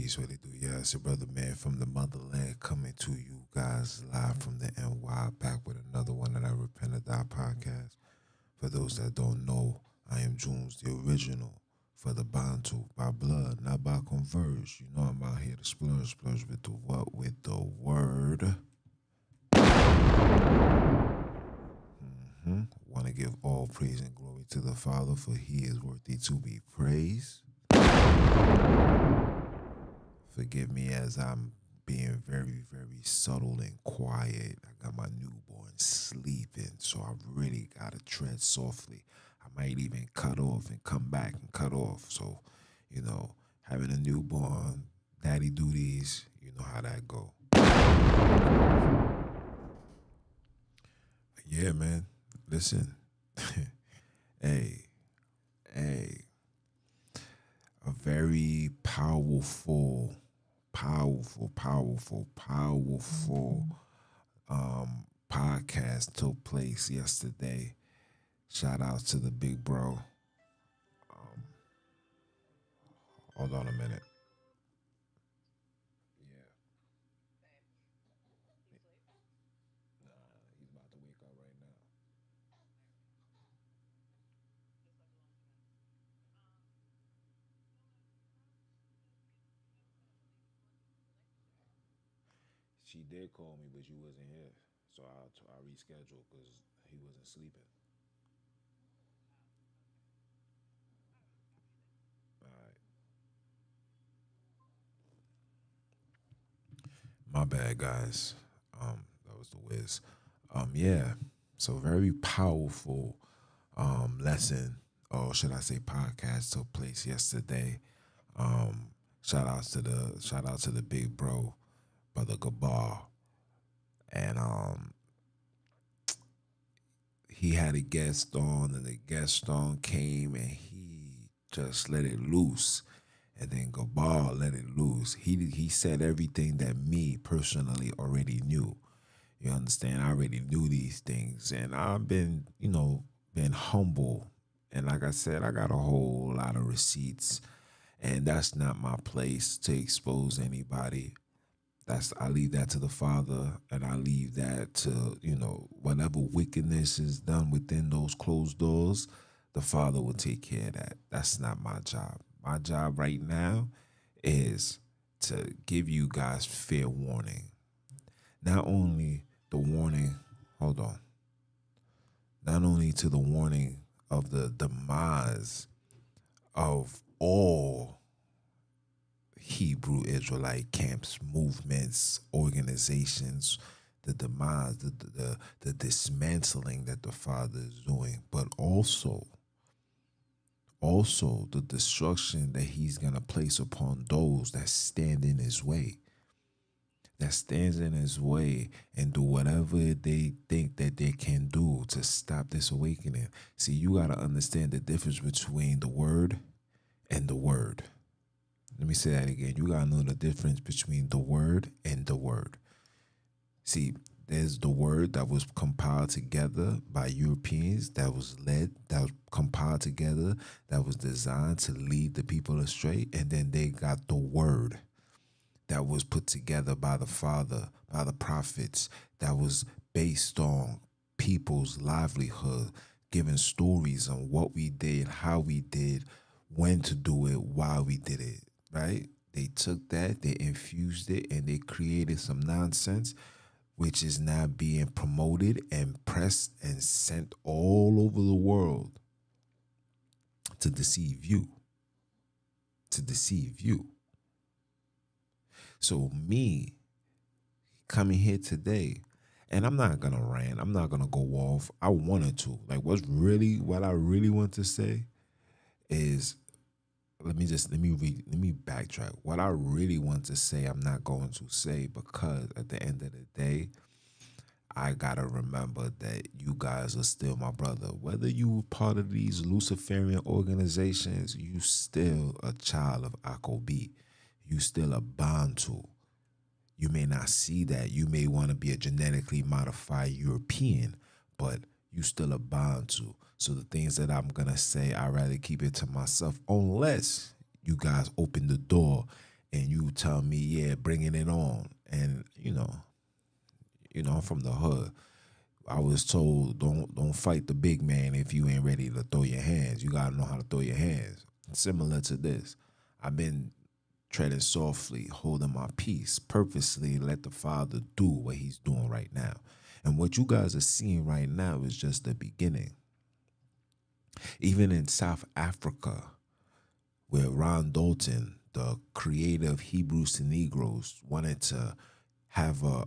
peace, what it do? Yeah, it's your brother man from the motherland coming to you guys live from the NY, back with another one of that Repent or Die podcast. For those that don't know, I am Junes, the original, for the Bantu, by blood, not by converge. You know I'm out here to splurge with the what? With the word. Want to give all praise and glory to the Father, for he is worthy to be praised. Forgive me as I'm being very subtle and quiet. I got my newborn sleeping, so I really gotta tread softly. I might even cut off and come back and cut off. So, having a newborn, daddy duties, you know how that go. Yeah, man. Listen. hey, hey, a very powerful podcast took place yesterday. Shout out to the big bro. Um, Hold on a minute. Yeah, he's about to wake up right now. She did call me, but you wasn't here, so I rescheduled because he wasn't sleeping. All right, my bad, guys. That was the whiz. Yeah. So very powerful lesson, or should I say podcast took place yesterday. Um shout out to the big bro, brother Gabar. And he had a guest on and the guest on came and he just let it loose. And then Gabar let it loose. He said everything that me personally already knew. You understand? I already knew these things, and I've been, been humble. And like I said, I got a whole lot of receipts, and that's not my place to expose anybody. I leave that to the Father, and I leave that to whatever wickedness is done within those closed doors. The Father will take care of that. That's not my job. My job right now is to give you guys fair warning. Not only the warning, hold on, not only to the warning of the demise of all Hebrew Israelite camps, movements, organizations, the demise, the dismantling that the Father is doing, but also the destruction that He's gonna place upon those that stand in His way, that stands in His way and do whatever they think that they can do to stop this awakening. See, you gotta understand the difference between the Word and the Word. Let me say that again. You gotta know the difference between the word and the word. See, there's the word that was compiled together by Europeans, that was compiled together, that was designed to lead the people astray. And then they got the word that was put together by the Father, by the prophets, that was based on people's livelihood, giving stories on what we did, how we did, when to do it, why we did it, right? They took that, they infused it, and they created some nonsense, which is now being promoted and pressed and sent all over the world to deceive you. To deceive you. So, me coming here today, and I'm not gonna rant, I'm not gonna go off. I wanted to. Like, what I really want to say is let me backtrack. What I really want to say, I'm not going to say, because at the end of the day, I gotta remember that you guys are still my brother. Whether you part of these Luciferian organizations, you still a child of Akobi. You still a Bantu. You may not see that. You may want to be a genetically modified European, but you still a Bantu. So the things that I'm gonna say, I'd rather keep it to myself, unless you guys open the door and you tell me, yeah, bringing it on. And I'm from the hood. I was told don't fight the big man if you ain't ready to throw your hands. You gotta know how to throw your hands. Similar to this, I've been treading softly, holding my peace, purposely let the Father do what He's doing right now. And what you guys are seeing right now is just the beginning. Even in South Africa, where Ron Dalton, the creator of Hebrews to Negroes, wanted to have a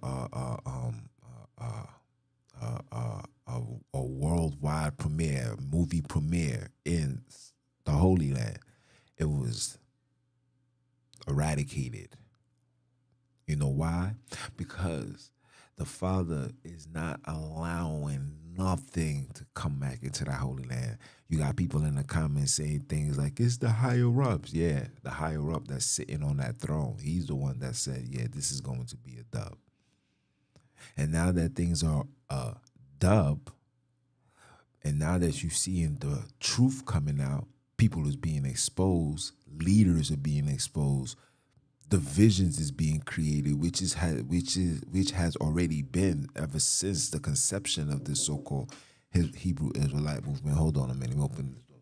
worldwide premiere, movie premiere in the Holy Land, it was eradicated. You know why? Because the Father is not allowing nothing to come back into the Holy Land. You got people in the comments saying things like, it's the higher ups. Yeah, the higher up that's sitting on that throne. He's the one that said, yeah, this is going to be a dub. And now that things are a dub, and now that you're seeing the truth coming out, people is being exposed, leaders are being exposed, divisions is being created, which has already been ever since the conception of this so-called Hebrew Israelite movement. Hold on a minute, let me open this door.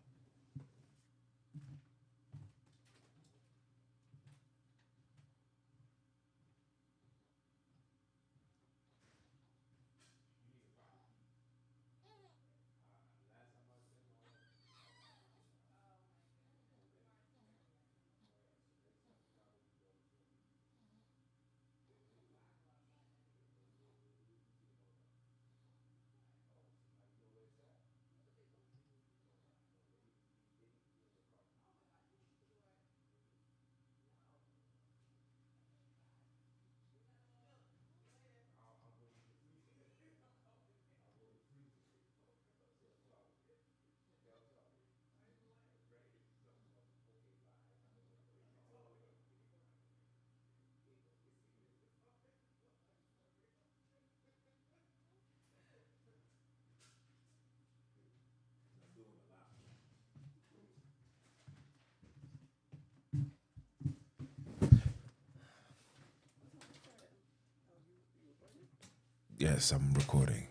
Yes, I'm recording.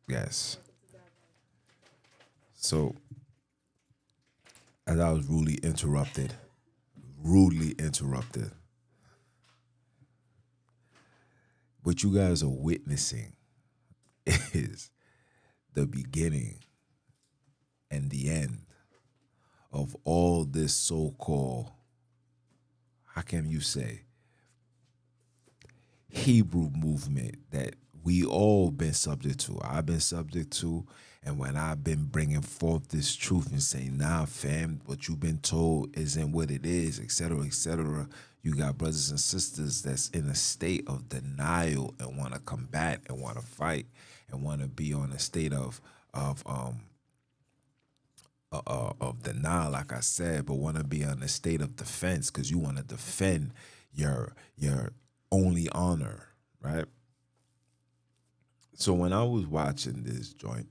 Yes. So, as I was rudely interrupted, what you guys are witnessing is the beginning and the end of all this so-called, how can you say, Hebrew movement that we all been subject to. I've been subject to, and when I've been bringing forth this truth and saying, nah, fam, what you've been told isn't what it is, etc., etc., you got brothers and sisters that's in a state of denial and want to combat and want to fight and want to be on a state of denial, like I said, but want to be on a state of defense because you want to defend your only honor, right? So when I was watching this joint,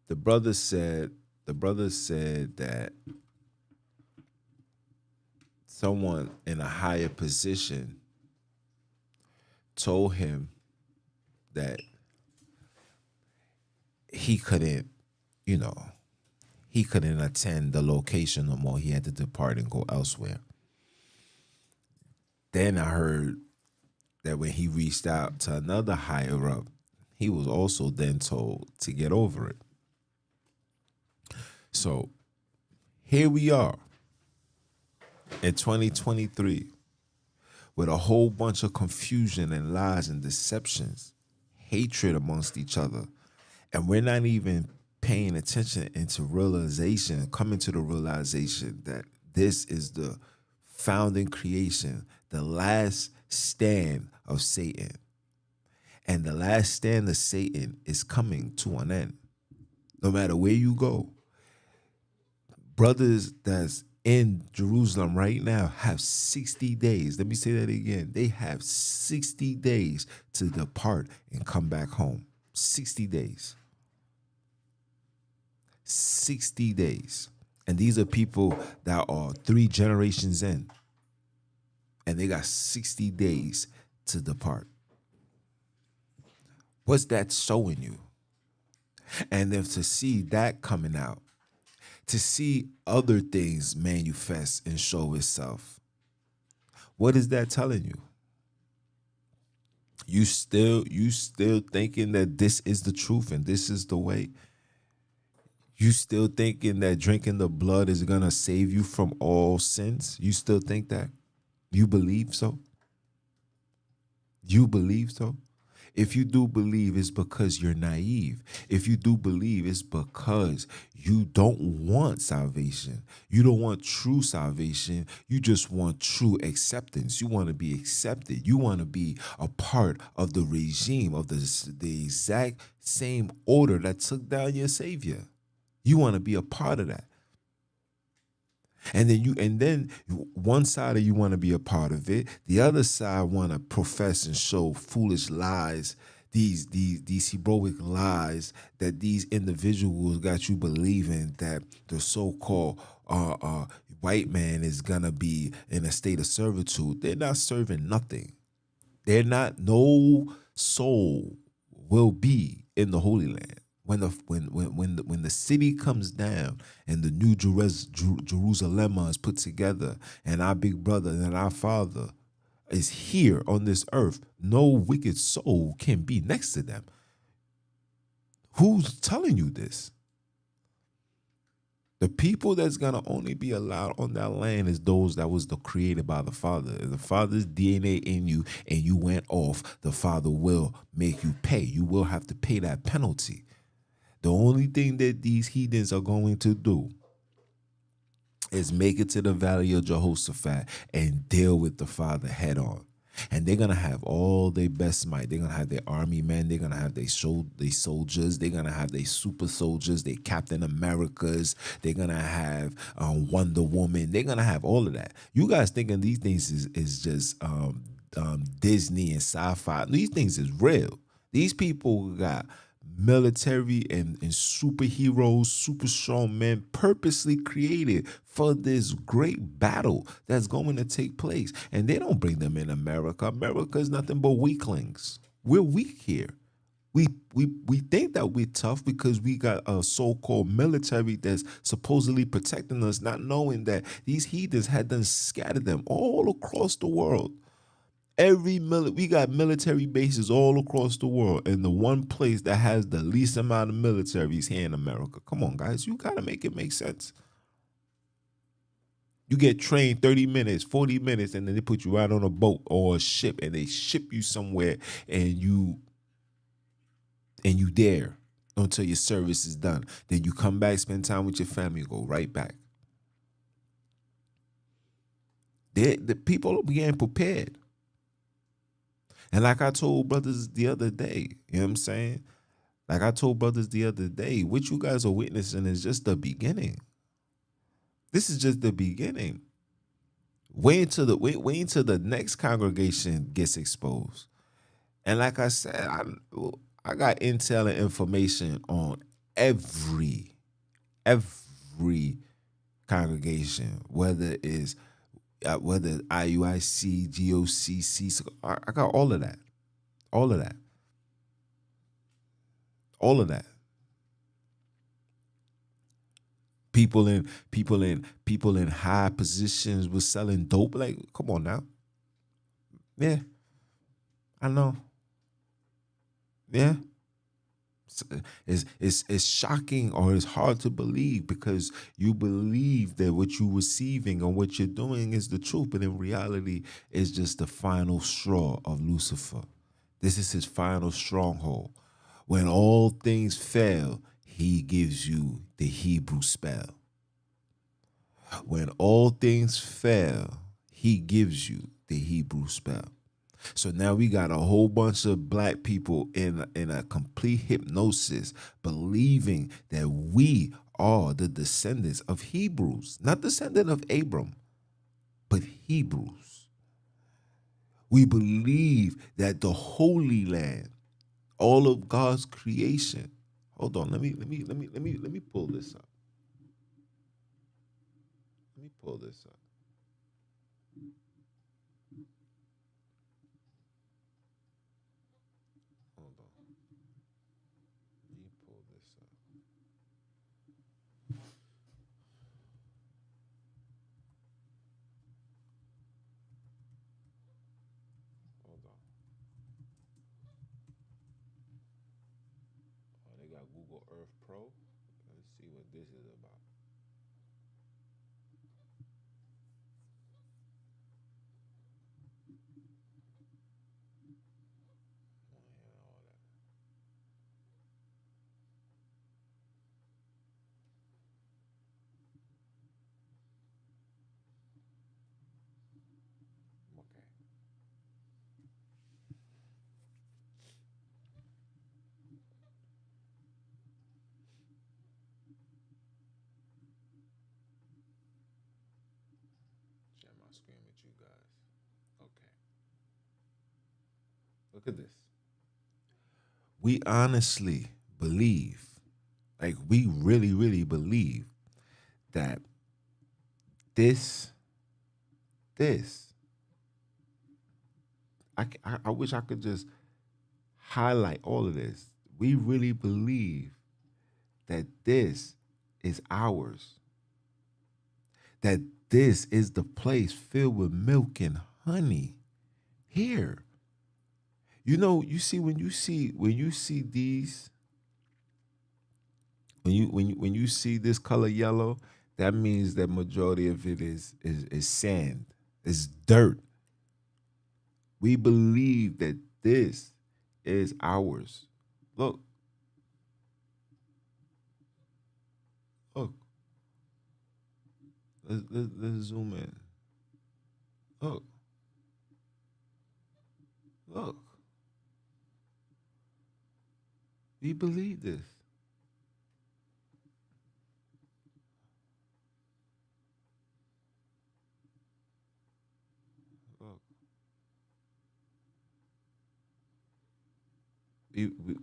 the brother said that someone in a higher position told him that he couldn't, you know, he couldn't attend the location no more. He had to depart and go elsewhere. Then I heard that when he reached out to another higher up, he was also then told to get over it. So here we are in 2023 with a whole bunch of confusion and lies and deceptions, hatred amongst each other. And we're not even paying attention into realization, coming to the realization that this is the founding creation, the last stand of Satan. And the last stand of Satan is coming to an end. No matter where you go, brothers that's in Jerusalem right now have 60 days. Let me say that again. They have 60 days to depart and come back home. 60 days. 60 days. And these are people that are 3 generations in, and they got 60 days to depart. What's that showing you? And then to see that coming out, to see other things manifest and show itself, what is that telling you? You still thinking that this is the truth and this is the way? You still thinking that drinking the blood is gonna save you from all sins? You still think that? You believe so? You believe so? If you do believe, it's because you're naive. If you do believe, it's because you don't want salvation. You don't want true salvation. You just want true acceptance. You want to be accepted. You want to be a part of the regime of the exact same order that took down your Savior. You want to be a part of that. And then one side of you want to be a part of it. The other side want to profess and show foolish lies, these heroic lies that these individuals got you believing that the so-called white man is gonna be in a state of servitude. They're not serving nothing. They're not. No soul will be in the Holy Land. When the city comes down and the new Jerusalem is put together, and our big brother and our Father is here on this earth, no wicked soul can be next to them. Who's telling you this? The people that's gonna only be allowed on that land is those that was created by the Father. If the Father's DNA in you and you went off, the Father will make you pay. You will have to pay that penalty. The only thing that these heathens are going to do is make it to the valley of Jehoshaphat and deal with the Father head on. And they're going to have all their best might. They're going to have their army men. They're going to have their soldiers. They're going to have their super soldiers, their Captain Americas. They're going to have Wonder Woman. They're going to have all of that. You guys thinking these things is just Disney and sci-fi. These things is real. These people got military and superheroes, super strong men purposely created for this great battle that's going to take place. And they don't bring them in America. America is nothing but weaklings. We're weak here. We think that we're tough because we got a so-called military that's supposedly protecting us, not knowing that these heathens had done scattered them all across the world. We got military bases all across the world, and the one place that has the least amount of military is here in America. Come on, guys, you gotta make it make sense. You get trained 30 minutes, 40 minutes, and then they put you out on a boat or a ship, and they ship you somewhere, and you there until your service is done. Then you come back, spend time with your family, go right back. The people began prepared. And like I told brothers the other day, you know what I'm saying? Like I told brothers the other day, what you guys are witnessing is just the beginning. This is just the beginning. Wait until the next congregation gets exposed. And like I said, I got intel and information on every congregation, whether it's whether IUIC, GOCC, I got all of that. All of that. All of that. People in high positions was selling dope. Like, come on now. Yeah. I know. Yeah. It's shocking, or it's hard to believe, because you believe that what you're receiving or what you're doing is the truth, but in reality, it's just the final straw of Lucifer. This is his final stronghold. When all things fail, he gives you the Hebrew spell. When all things fail, he gives you the Hebrew spell. So now we got a whole bunch of black people in a complete hypnosis, believing that we are the descendants of Hebrews, not descendant of Abram, but Hebrews. We believe that the Holy Land, all of God's creation. Hold on, let me pull this up. Let me pull this up. Hold on. Let me pull this up. Hold on. Oh, they got Google Earth Pro. Let's see what this is about. Okay. Share my screen with you guys. Okay. Look at this. We honestly believe, like we really, really believe that this, this, I wish I could just highlight all of this. We really believe that this is ours, that this is the place filled with milk and honey here. You know, you see when you see these when you see this color yellow, that means that majority of it is sand, is dirt. We believe that this is ours. Look, look. Let's zoom in. Look, look. We believe this. Look,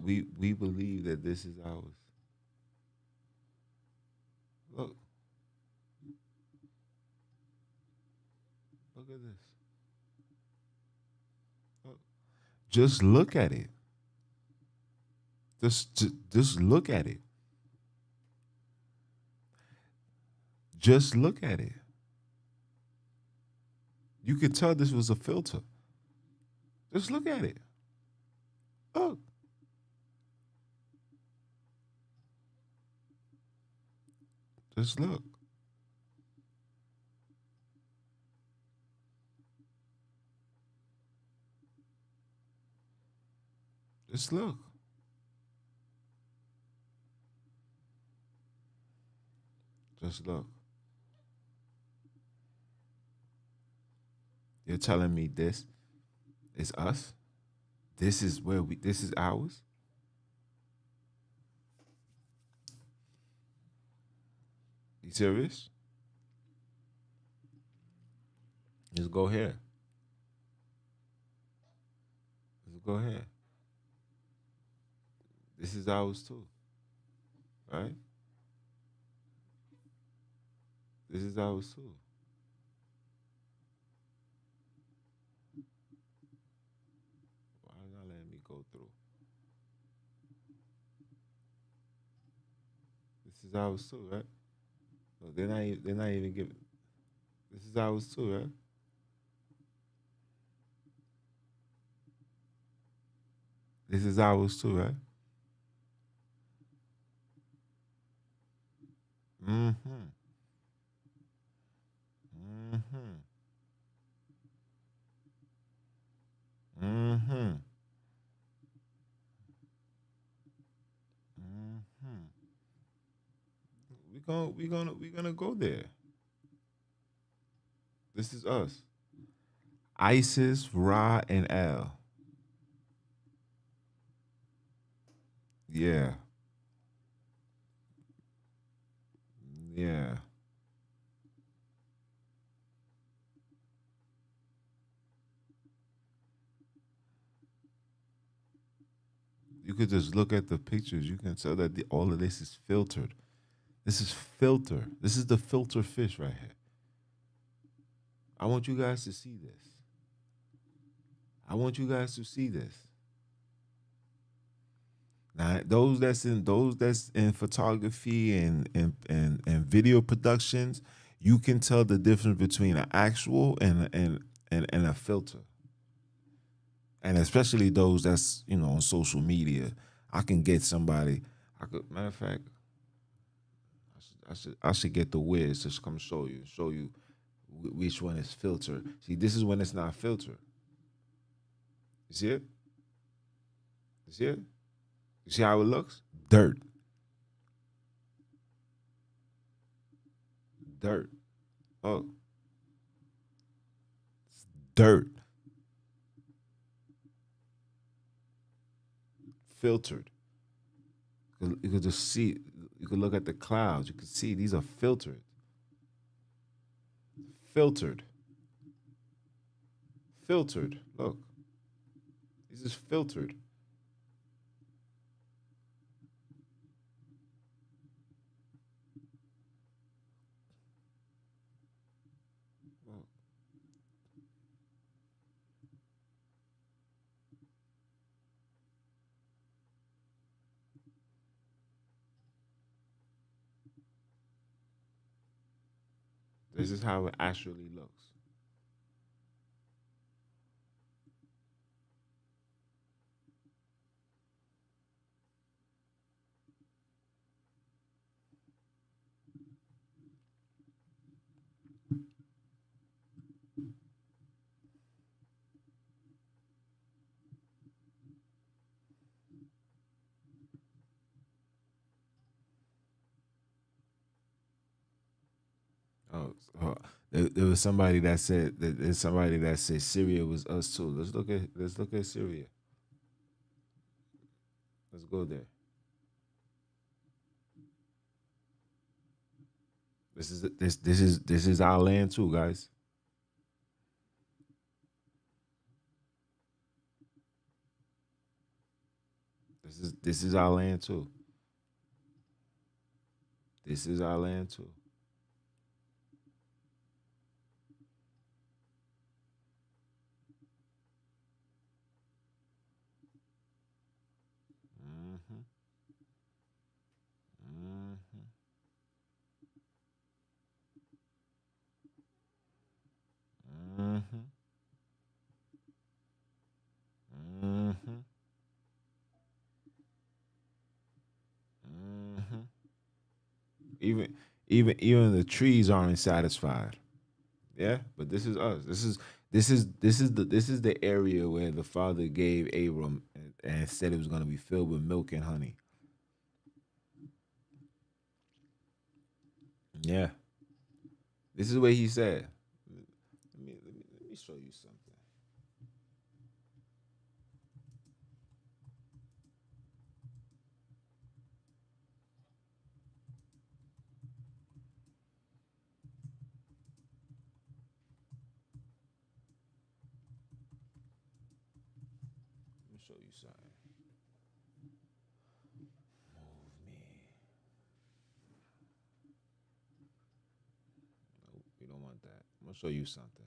we believe that this is ours. Look, look at this. Look. Just look at it. Just look at it. Just look at it. You could tell this was a filter. Just look at it. Look. Just look. Just look. Just look. You're telling me this is us? This is where this is ours? You serious? Just go here. Just go here. This is ours too. Right? This is ours too. Why not letting me go through? This is ours too, right? No, they're not even giving. This is ours too, right? This is ours too, right? Mm-hmm. Mm-hmm. Mm-hmm. Mm-hmm. We gonna go there. This is us. Isis, Ra, and L. Yeah. Yeah. You could just look at the pictures. You can tell that all of this is filtered. This is filter. This is the filter fish right here. I want you guys to see this. I want you guys to see this. Now, those that's in photography and video productions, you can tell the difference between an actual and a filter. And especially those that's on social media. I can get somebody. Matter of fact, I should get the Wiz to come show you which one is filtered. See, this is when it's not filtered. You see it? You see it? You see how it looks? Dirt, dirt. Oh, dirt, filtered. You could just see. You could look at the clouds. You could see these are filtered, filtered, filtered. Look, this is filtered. Look, this is how it actually looks. Oh, there was somebody that said that there's somebody that said Syria was us too. Let's look at Syria. Let's go there. This is our land too, guys. This is our land too. This is our land too. Hmm. Hmm. Hmm. Hmm. Hmm. Even even the trees aren't satisfied. Yeah, but this is us. This is the area where the father gave Abram and said it was going to be filled with milk and honey. Yeah, this is what he said. Let me show you something. Let me show you something. Move me. Nope, we don't want that. I'm gonna show you something.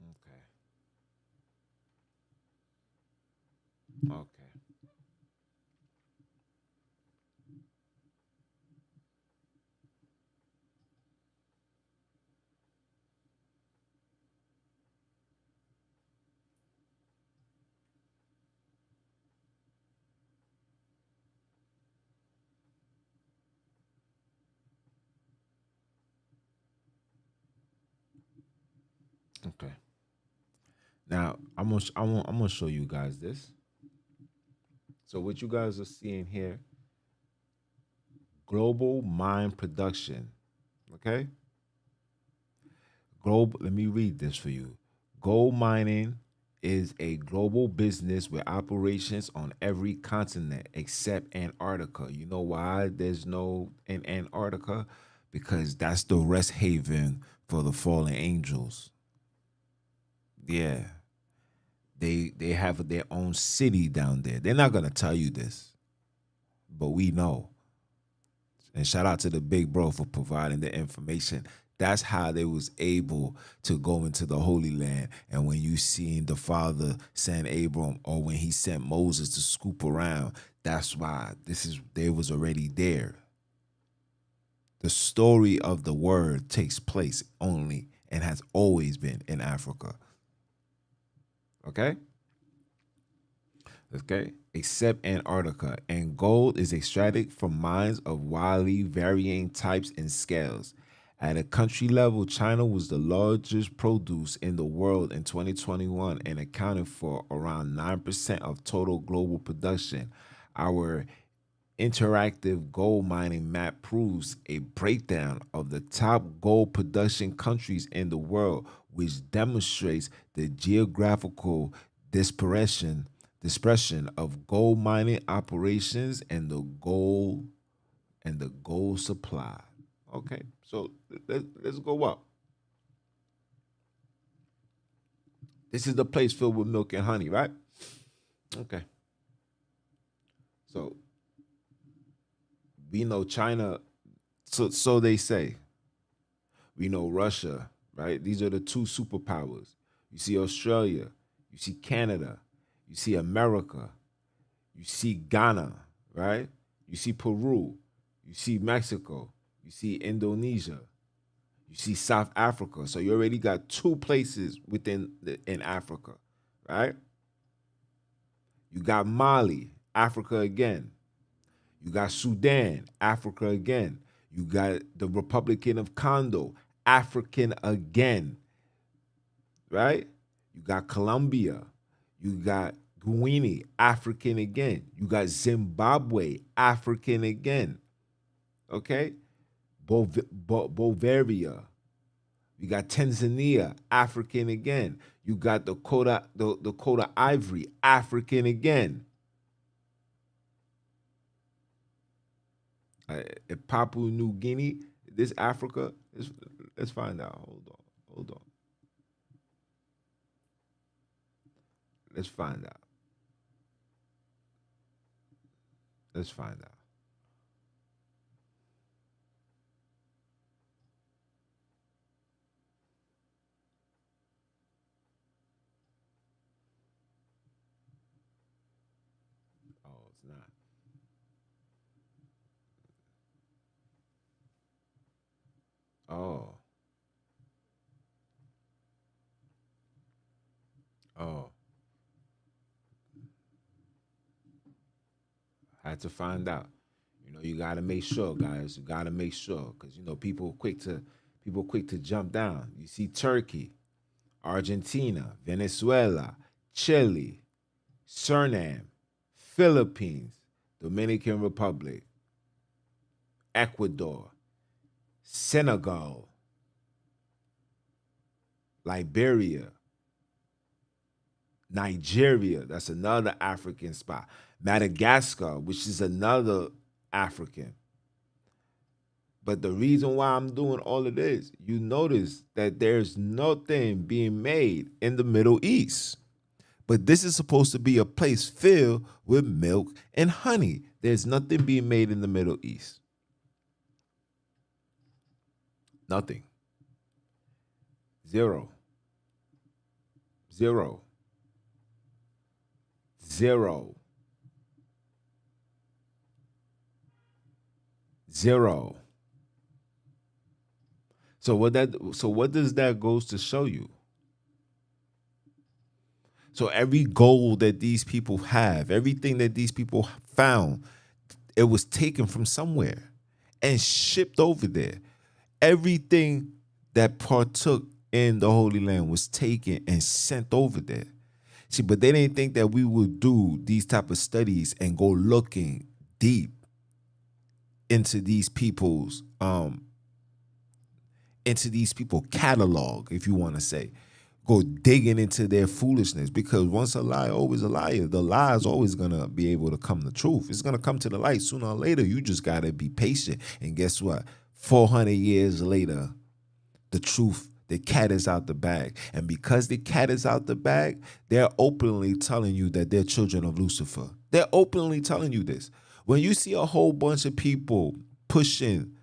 Okay. Okay. Okay. Now I'm gonna show you guys this. So what you guys are seeing here, global mine production. Okay. Global. Let me read this for you. Gold mining is a global business with operations on every continent except Antarctica. You know why there's no in Antarctica? Because that's the rest haven for the fallen angels. Yeah. They have their own city down there. They're not gonna tell you this, but we know. And shout out to the big bro for providing the information. That's how they was able to go into the Holy Land. And when you seen the Father send Abram, or when he sent Moses to scoop around, that's why they was already there. The story of the word takes place only and has always been in Africa. Okay? Okay, except Antarctica, and gold is extracted from mines of wildly varying types and scales. At a country level, China was the largest producer in the world in 2021 and accounted for around 9% of total global production. Our interactive gold mining map proves a breakdown of the top gold production countries in the world, which demonstrates the geographical dispersion of gold mining operations and the gold supply. Okay, so let's go up. This is the place filled with milk and honey, right? Okay, so we know China. So they say. We know Russia, right? These are the two superpowers. You see Australia, you see Canada, you see America, you see Ghana, right? You see Peru, you see Mexico, you see Indonesia, you see South Africa. So you already got two places in Africa, right? You got Mali, Africa again. You got Sudan, Africa again. You got the Republican of Congo, African again, right? You got Colombia. You got Guinea, African again. You got Zimbabwe, African again. Okay? Bavaria. You got Tanzania, African again. You got Dakota Ivory, African again. Papua New Guinea, this Africa. Let's find out. Hold on. Let's find out. Let's find out. Oh, it's not. Oh, oh. Had to find out. You got to make sure, guys. You got to make sure, because people quick to jump down. You see Turkey, Argentina, Venezuela, Chile, Suriname, Philippines, Dominican Republic, Ecuador, Senegal, Liberia, Nigeria, that's another African spot. Madagascar, which is another African. But the reason why I'm doing all of this, you notice that there's nothing being made in the Middle East. But this is supposed to be a place filled with milk and honey. There's nothing being made in the Middle East. Nothing. Zero. Zero. Zero. Zero. So what does that goes to show you? So every goal that these people have, everything that these people found, it was taken from somewhere and shipped over there. Everything that partook in the Holy Land was taken and sent over there. See, but they didn't think that we would do these type of studies and go looking deep into these people catalog, if you want to say, go digging into their foolishness, because once a liar, always a liar. The lie is always gonna be able to come to truth. It's gonna come to the light sooner or later. You just gotta be patient. And guess what? 400 years later, the truth, the cat is out the bag. And because the cat is out the bag, they're openly telling you that they're children of Lucifer. They're openly telling you this. When you see a whole bunch of people pushing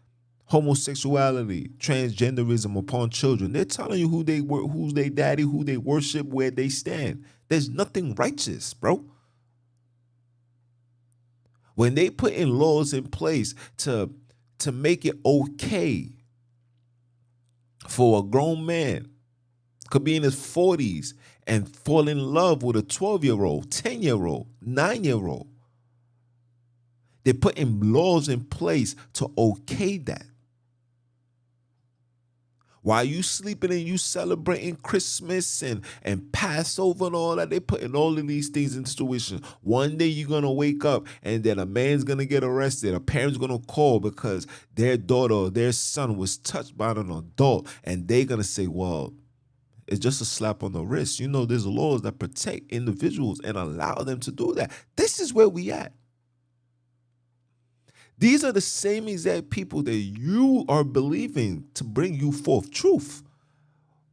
homosexuality, transgenderism upon children, they're telling you who they were, who's their daddy, who they worship, where they stand. There's nothing righteous, bro. When they put in laws in place to make it okay for a grown man, could be in his 40s, and fall in love with a 12-year-old, 10-year-old, 9-year-old. They're putting laws in place to okay that. While you sleeping and you celebrating Christmas and Passover and all that, they putting all of these things into fruition. One day you're going to wake up and then a man's going to get arrested. A parent's going to call because their daughter or their son was touched by an adult. And they're going to say, well, it's just a slap on the wrist. You know, there's laws that protect individuals and allow them to do that. This is where we at. These are the same exact people that you are believing to bring you forth truth.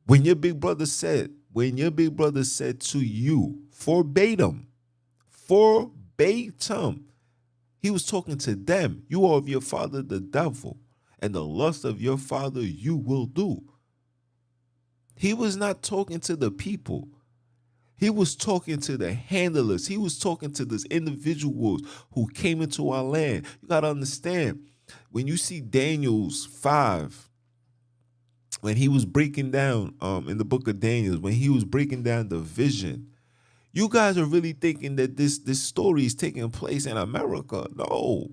When your big brother said to you, verbatim, he was talking to them. You are of your father, the devil, and the lust of your father you will do. He was not talking to the people. He was talking to the handlers. He was talking to these individuals who came into our land. You got to understand, when you see Daniel's 5, when he was breaking down in the book of Daniel, when he was breaking down the vision, you guys are really thinking that this story is taking place in America. No.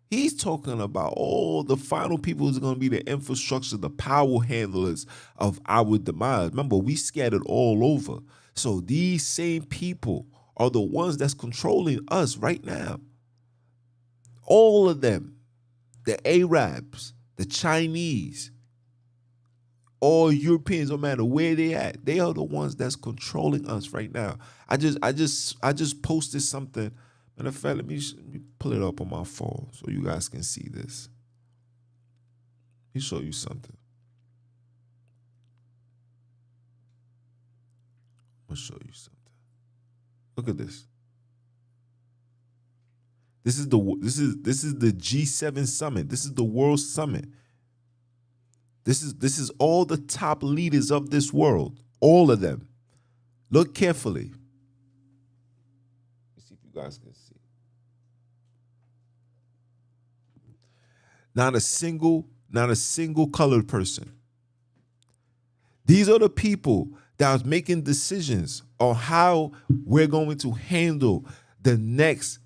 He's talking about all the final people who's going to be the infrastructure, the power handlers of our demise. Remember, we scattered all over. So these same people are the ones that's controlling us right now. All of them, the Arabs, the Chinese, all Europeans, no matter where they at, they are the ones that's controlling us right now. I just posted something. Matter of fact, let me pull it up on my phone so you guys can see this. Let me show you something. I'm gonna show you something. Look at this. This is the G7 summit. This is the World Summit. This is all the top leaders of this world. All of them. Look carefully. Let's see if you guys can see. Not a single colored person. These are the people that are making decisions on how we're going to handle the next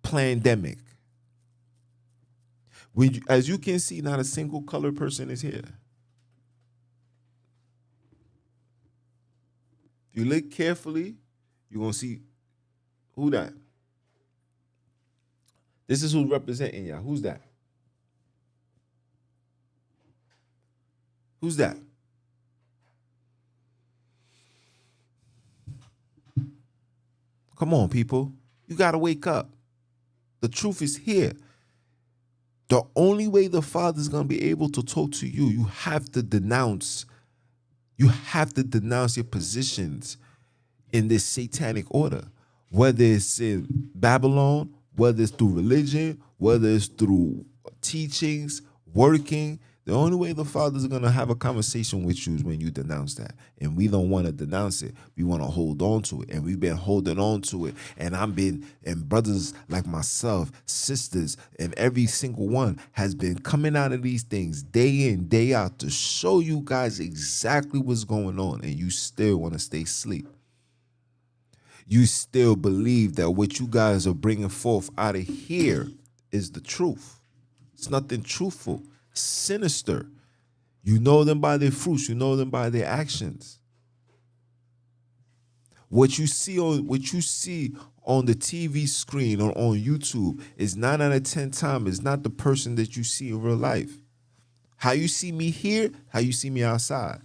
pandemic. As you can see, not a single colored person is here. If you look carefully, you're going to see who that. This is who's representing y'all. Who's that? Who's that? Come on, people. You got to wake up. The truth is here. The only way the Father's going to be able to talk to you, you have to denounce. You have to denounce your positions in this satanic order. Whether it's in Babylon, whether it's through religion, whether it's through teachings, working. The only way the Father's going to have a conversation with you is when you denounce that. And we don't want to denounce it. We want to hold on to it. And we've been holding on to it. And and brothers like myself, sisters, and every single one has been coming out of these things day in, day out to show you guys exactly what's going on. And you still want to stay asleep. You still believe that what you guys are bringing forth out of here is the truth. It's nothing truthful. Sinister. You know them by their fruits. You know them by their actions. What you see on the TV screen or on YouTube is 9 out of 10 times is not the person that you see in real life. How you see me here, how you see me outside.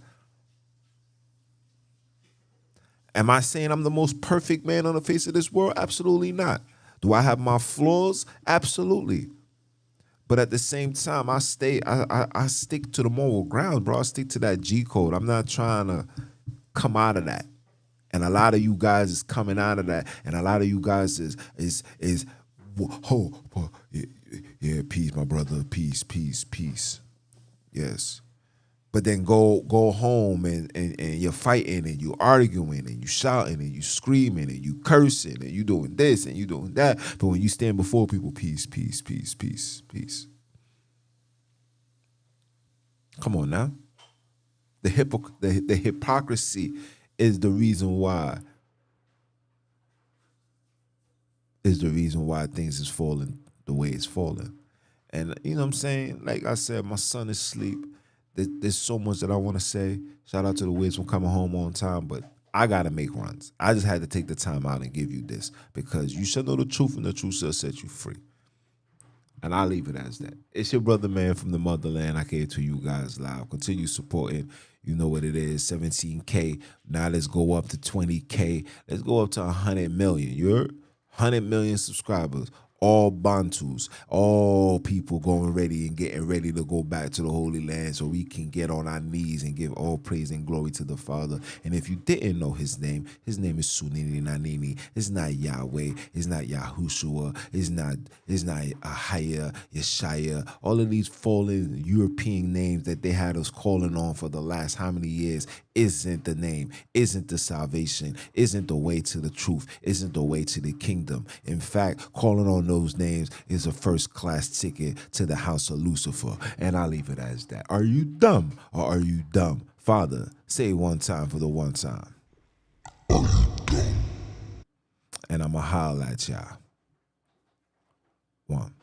Am I saying I'm the most perfect man on the face of this world? Absolutely not. Do I have my flaws? Absolutely. But at the same time, I stick to the moral ground, bro. I stick to that G code. I'm not trying to come out of that. And a lot of you guys is coming out of that. And a lot of you guys is yeah, yeah, peace, my brother. Peace, peace, peace. Yes. But then go home and you're fighting and you arguing and you shouting and you screaming and you cursing and you doing this and you doing that. But when you stand before people, peace, peace, peace, peace, peace. Come on now. The hypocrisy is the reason why things is falling the way it's falling. And you know what I'm saying? Like I said, my son is asleep. There's so much that I want to say. Shout out to the Wiz for coming home on time, but I gotta make runs. I just had to take the time out and give you this because you should know the truth and the truth shall set you free. And I'll leave it as that. It's your brother, man, from the motherland. I came to you guys live. Continue supporting. You know what it is, 17K. Now let's go up to 20K. Let's go up to 100 million. You're 100 million subscribers. All Bantus, all people going ready and getting ready to go back to the Holy Land so we can get on our knees and give all praise and glory to the Father. And if you didn't know his name is Sunini Nanini. It's not Yahweh. It's not Yahushua. It's not Ahaya, Yeshaya. All of these fallen European names that they had us calling on for the last how many years isn't the name, isn't the salvation, isn't the way to the truth, isn't the way to the kingdom. In fact, calling on those names is a first-class ticket to the house of Lucifer. And I'll leave it as that. Are you dumb or are you dumb? Father, say it one time for the one time. And I'ma holler at y'all. One.